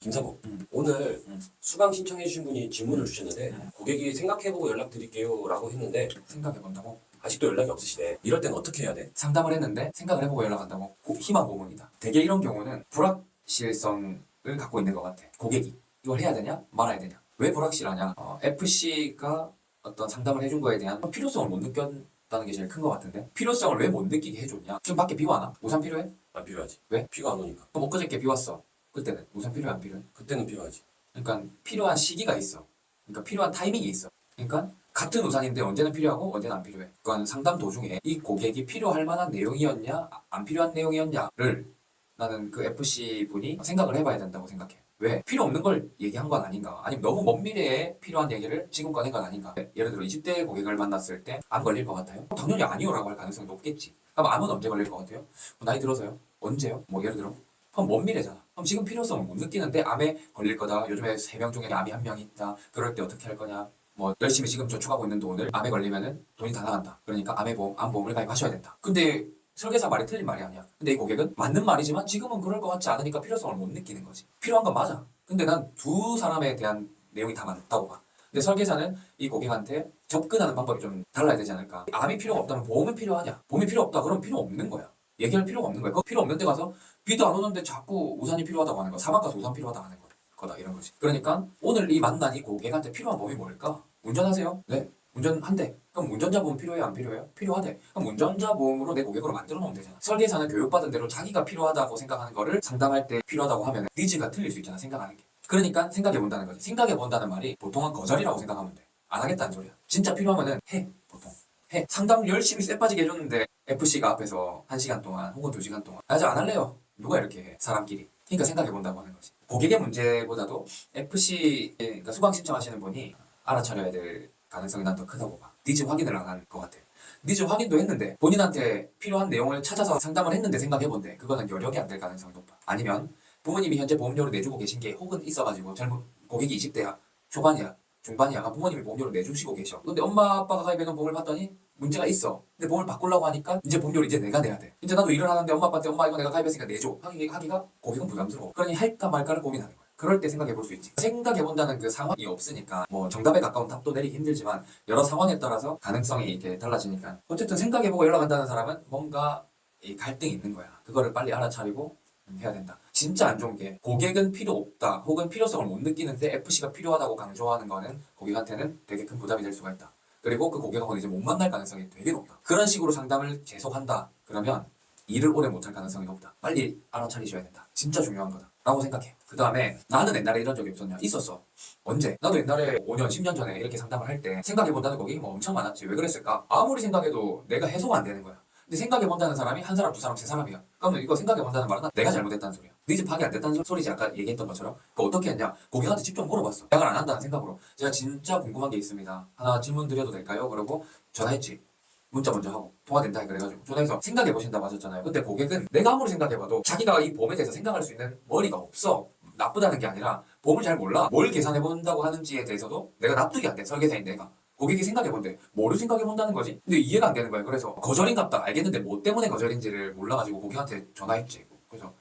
김사부, 오늘 수강 신청해주신 분이 질문을 주셨는데 음. 고객이 생각해보고 연락드릴게요 라고 했는데 생각해본다고? 아직도 연락이 없으시대. 이럴 땐 어떻게 해야 돼? 상담을 했는데 생각을 해보고 연락한다고? 희망 고문이다. 대개 이런 경우는 불확실성을 갖고 있는 것 같아. 고객이 이걸 해야 되냐 말아야 되냐. 왜 불확실하냐? FC가 어떤 상담을 해준 거에 대한 필요성을 못 느꼈다는 게 제일 큰 것 같은데, 필요성을 왜 못 느끼게 해줬냐? 지금 밖에 비 와나? 우산 필요해? 안 필요하지. 왜? 비가 안 오니까. 그럼 엊그저께 비 왔어. 그때는 우산 필요해 안 필요해? 그때는 필요하지. 그러니까 필요한 시기가 있어. 그러니까 필요한 타이밍이 있어. 그러니까 같은 우산인데 언제는 필요하고 언제는 안 필요해. 그러니까 상담 도중에 이 고객이 필요할 만한 내용이었냐 안 필요한 내용이었냐를 나는 그 FC 분이 생각을 해봐야 된다고 생각해. 왜? 필요 없는 걸 얘기한 건 아닌가? 아니면 너무 먼 미래에 필요한 얘기를 지금 꺼낸 건 아닌가? 예를 들어 20대 고객을 만났을 때 안 걸릴 것 같아요? 당연히 아니요라고 할 가능성이 높겠지. 그럼 암은 언제 걸릴 것 같아요? 나이 들어서요? 언제요? 뭐 예를 들어 그럼 먼 미래잖아. 그럼 지금 필요성을 못 느끼는데 암에 걸릴 거다. 요즘에 3명 중에 암이 1명 있다. 그럴 때 어떻게 할 거냐. 뭐 열심히 지금 저축하고 있는 돈을 암에 걸리면은 돈이 다 나간다. 그러니까 암의 보험, 암보험을 가입하셔야 된다. 근데 설계사 말이 틀린 말이 아니야. 근데 이 고객은 맞는 말이지만 지금은 그럴 것 같지 않으니까 필요성을 못 느끼는 거지. 필요한 건 맞아. 근데 난 두 사람에 대한 내용이 다 맞다고 봐. 근데 설계사는 이 고객한테 접근하는 방법이 좀 달라야 되지 않을까. 암이 필요가 없다면 보험은 필요하냐. 보험이 필요 없다 그러면 필요 없는 거야. 얘기할 필요가 없는 거야. 그거 필요 없는 데 가서 비도 안 오는데 자꾸 우산이 필요하다고 하는 거야. 사막 가서 우산 필요하다 하는 거다 이런 거지. 그러니까 오늘 이 만난 이 고객한테 필요한 보험이 뭘까? 운전하세요? 네. 운전한대. 그럼 운전자 보험 필요해요? 안 필요해요? 필요하대. 그럼 운전자 보험으로 내 고객으로 만들어 놓으면 되잖아. 설계사는 교육받은 대로 자기가 필요하다고 생각하는 거를 상담할 때 필요하다고 하면 니즈가 틀릴 수 있잖아. 생각하는 게. 그러니까 생각해 본다는 거지. 생각해 본다는 말이 보통은 거절이라고 생각하면 돼. 안 하겠다는 소리야. 진짜 필요하면은 해. 보통. 해. 상담 열심히 쎄 빠지게 해줬는데 FC가 앞에서 1시간 동안 혹은 2시간 동안 나 안 할래요. 누가 이렇게 해. 사람끼리. 그러니까 생각해 본다고 하는 거지. 고객의 문제보다도 FC 그러니까 수강 신청하시는 분이 알아차려야 될 가능성이 난 더 크다고 봐. 니즈 확인을 안 한 것 같아. 니즈 확인도 했는데 본인한테 필요한 내용을 찾아서 상담을 했는데 생각해본대. 그거는 여력이 안 될 가능성이 높아. 아니면 부모님이 현재 보험료를 내주고 계신 게 혹은 있어가지고 젊은 고객이 20대야, 초반이야, 중반이야. 부모님이 보험료를 내주시고 계셔. 근데 엄마 아빠가 가입해놓은 보험을 봤더니 문제가 있어. 근데 보험을 바꾸려고 하니까 이제 보험료를 이제 내가 내야 돼. 이제 나도 일을 하는데 엄마 아빠한테 엄마 이거 내가 가입했으니까 내줘. 하기가 고객은 부담스러워. 그러니 할까 말까를 고민하는 거야. 그럴 때 생각해 볼 수 있지. 생각해 본다는 그 상황이 없으니까 뭐 정답에 가까운 답도 내리기 힘들지만 여러 상황에 따라서 가능성이 이렇게 달라지니까 어쨌든 생각해 보고 연락한다는 사람은 뭔가 이 갈등이 있는 거야. 그거를 빨리 알아차리고 해야 된다. 진짜 안 좋은 게 고객은 필요 없다 혹은 필요성을 못 느끼는데 FC가 필요하다고 강조하는 거는 고객한테는 되게 큰 부담이 될 수가 있다. 그리고 그 고객하고는 이제 못 만날 가능성이 되게 높다. 그런 식으로 상담을 계속한다. 그러면 일을 오래 못할 가능성이 높다. 빨리 알아차리셔야 된다. 진짜 중요한 거다. 라고 생각해. 그 다음에 나는 옛날에 이런 적이 없었냐? 있었어. 언제? 나도 옛날에 5년, 10년 전에 이렇게 상담을 할 때 생각해본다는 고객이 뭐 엄청 많았지. 왜 그랬을까? 아무리 생각해도 내가 해소가 안 되는 거야. 근데 생각해본다는 사람이 한 사람, 두 사람, 세 사람이야. 그러면 이거 생각해본다는 말은 내가 잘못했다는 소리야. 니즈 파악이 안 됐다는 소리지. 아까 얘기했던 것처럼. 그거 어떻게 했냐? 고객한테 직접 물어봤어. 생각을 안 한다는 생각으로. 제가 진짜 궁금한 게 있습니다. 하나 질문 드려도 될까요? 그러고 전화했지. 문자 먼저 하고 통화된다 그래가지고 전화해서 생각해보신다고 하셨잖아요. 근데 고객은 내가 아무리 생각해봐도 자기가 이 보험에 대해서 생각할 수 있는 머리가 없어. 나쁘다는 게 아니라 보험을 잘 몰라. 뭘 계산해본다고 하는지에 대해서도 내가 납득이 안 돼. 설계사인 내가. 고객이 생각해본대. 뭐를 생각해본다는 거지? 근데 이해가 안 되는 거야. 그래서 거절인갑다 알겠는데 뭐 때문에 거절인지를 몰라가지고 고객한테 전화했지. 그래서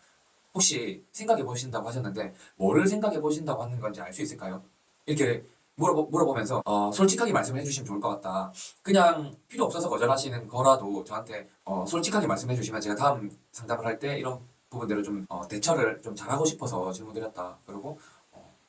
혹시 생각해보신다고 하셨는데 뭐를 생각해보신다고 하는 건지 알 수 있을까요? 이렇게 물어보면서 솔직하게 말씀을 해주시면 좋을 것 같다. 그냥 필요 없어서 거절하시는 거라도 저한테 솔직하게 말씀해 주시면 제가 다음 상담을 할 때 이런 부분들을 좀 대처를 좀 잘하고 싶어서 질문드렸다. 그리고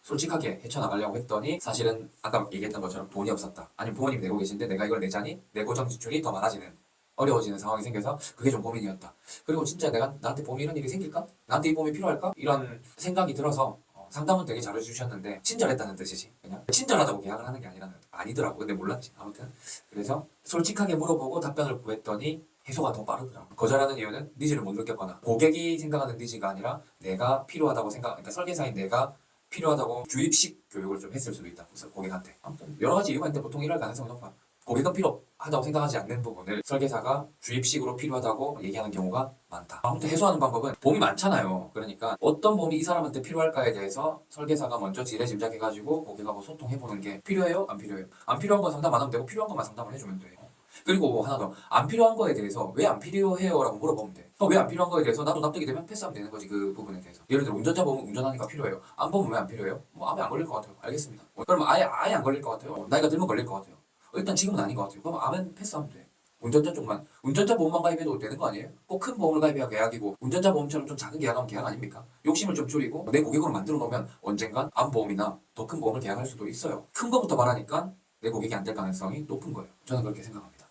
솔직하게 헤쳐나가려고 했더니 사실은 아까 얘기했던 것처럼 돈이 없었다. 아니면 부모님이 내고 계신데 내가 이걸 내자니 내 고정 지출이 더 많아지는 어려워지는 상황이 생겨서 그게 좀 고민이었다. 그리고 진짜 내가 나한테 보험이 이런 일이 생길까? 나한테 이 보험이 필요할까? 이런 생각이 들어서 상담은 되게 잘해주셨는데 친절했다는 뜻이지. 그냥 친절하다고 계약을 하는 게 아니더라고. 근데 몰랐지. 아무튼 그래서 솔직하게 물어보고 답변을 구했더니 해소가 더 빠르더라고. 거절하는 이유는 니즈를 못 느꼈거나 고객이 생각하는 니즈가 아니라 내가 필요하다고 그러니까 설계사인 내가 필요하다고 주입식 교육을 좀 했을 수도 있다. 그래서 고객한테. 아무튼 여러 가지 이유가 있는데 보통 이럴 가능성이 높아. 고객은 필요하다고 생각하지 않는 부분을 설계사가 주입식으로 필요하다고 얘기하는 경우가 많다. 아무튼 해소하는 방법은 보험이 많잖아요. 그러니까 어떤 보험이 이 사람한테 필요할까에 대해서 설계사가 먼저 지레짐작해가지고 고객하고 소통해보는 게 필요해요? 안 필요해요? 안 필요한 건 상담 안 하면 되고 필요한 것만 상담을 해주면 돼. 그리고 하나 더, 안 필요한 거에 대해서 왜 안 필요해요? 라고 물어보면 돼. 왜 안 필요한 거에 대해서 나도 납득이 되면 패스하면 되는 거지, 그 부분에 대해서. 예를 들어 운전자 보면 운전하니까 필요해요. 안 보면 왜 안 필요해요? 뭐 암에 안 걸릴 것 같아요. 알겠습니다. 그러면 아예 안 걸릴 것 같아요. 나이가 들면 걸릴 것 같아요. 일단 지금은 아닌 것 같아요. 그럼 암은 패스하면 돼. 운전자 쪽만, 운전자 보험만 가입해도 되는 거 아니에요? 꼭 큰 보험을 가입해야 계약이고, 운전자 보험처럼 좀 작은 계약하면 계약 아닙니까? 욕심을 좀 줄이고 내 고객으로 만들어 놓으면 언젠간 암보험이나 더 큰 보험을 계약할 수도 있어요. 큰 거부터 말하니까 내 고객이 안 될 가능성이 높은 거예요. 저는 그렇게 생각합니다.